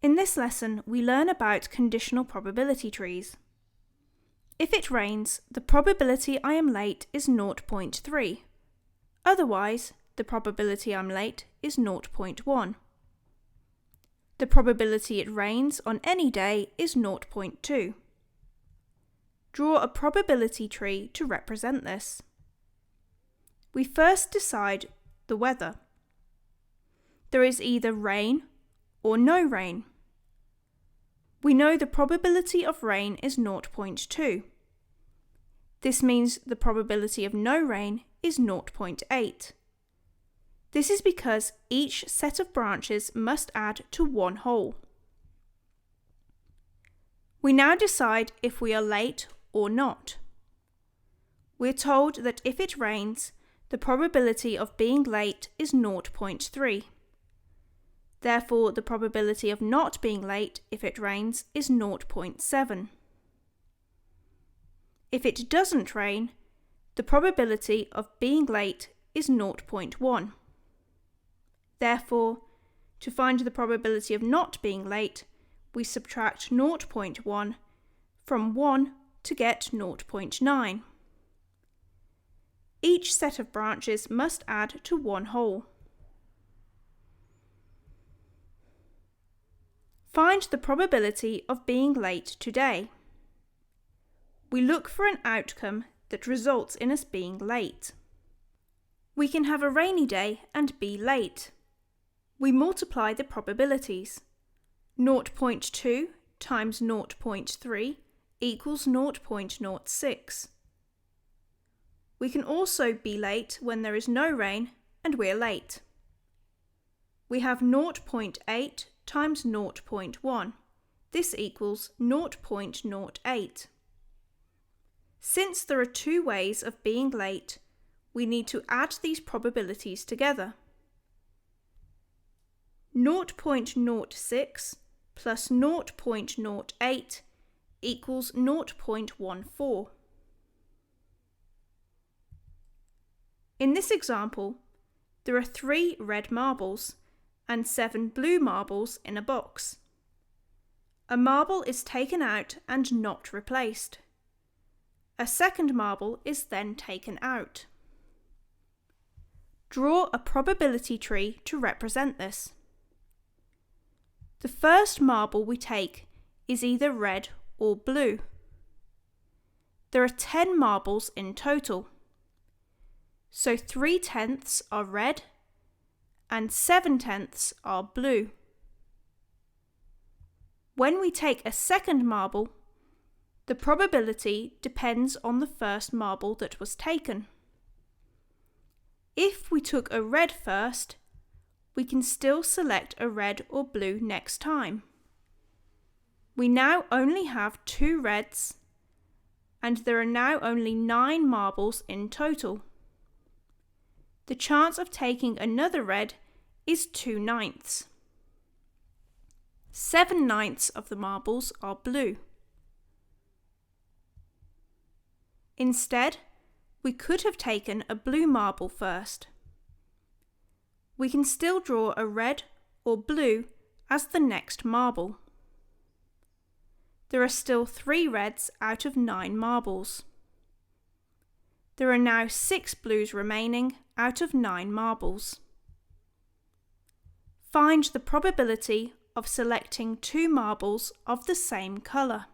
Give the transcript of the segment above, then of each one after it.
In this lesson, we learn about conditional probability trees. If it rains, the probability I am late is 0.3. Otherwise, the probability I'm late is 0.1. The probability it rains on any day is 0.2. Draw a probability tree to represent this. We first decide the weather. There is either rain or no rain. We know the probability of rain is 0.2. This means the probability of no rain is 0.8. This is because each set of branches must add to one hole. We now decide if we are late or not. We're told that if it rains, the probability of being late is 0.3. Therefore, the probability of not being late if it rains is 0.7. If it doesn't rain, the probability of being late is 0.1. Therefore, to find the probability of not being late, we subtract 0.1 from 1 to get 0.9. Each set of branches must add to one hole. Find the probability of being late today. We look for an outcome that results in us being late. We can have a rainy day and be late. We multiply the probabilities. 0.2 times 0.3 equals 0.06. We can also be late when there is no rain and we're late. We have 0.8 times 0.1. This equals 0.08. Since there are two ways of being late, we need to add these probabilities together. 0.06 plus 0.08 equals 0.14. In this example, there are 3 red marbles and 7 blue marbles in a box. A marble is taken out and not replaced. A second marble is then taken out. Draw a probability tree to represent this. The first marble we take is either red or blue. There are 10 marbles in total. So 3/10 are red and 7/10 are blue. When we take a second marble, the probability depends on the first marble that was taken. If we took a red first, we can still select a red or blue next time. We now only have 2 reds, and there are now only 9 marbles in total. The chance of taking another red is 2/9. 7/9 of the marbles are blue. Instead, we could have taken a blue marble first. We can still draw a red or blue as the next marble. There are still 3 reds out of 9 marbles. There are now 6 blues remaining out of 9 marbles. Find the probability of selecting 2 marbles of the same colour.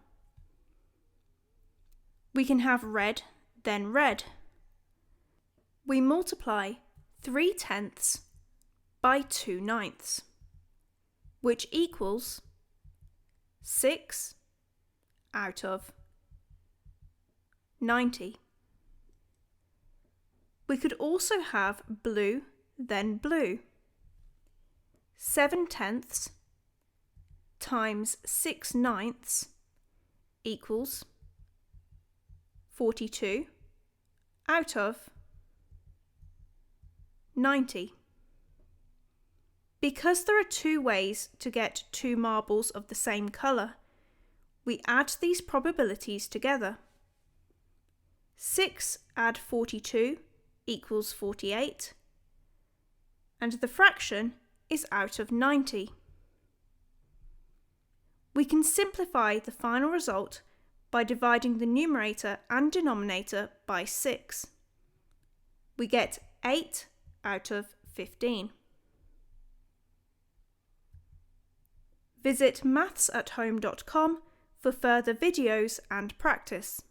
We can have red, then red. We multiply 3/10 by 2/9, which equals 6 out of 90. We could also have blue, then blue. 7/10 times 6/9 equals 42 out of 90. Because there are 2 ways to get 2 marbles of the same colour, we add these probabilities together. 6 add 42 equals 48, and the fraction is out of 90. We can simplify the final result by dividing the numerator and denominator by 6. We get 8 out of 15. Visit mathsathome.com for further videos and practice.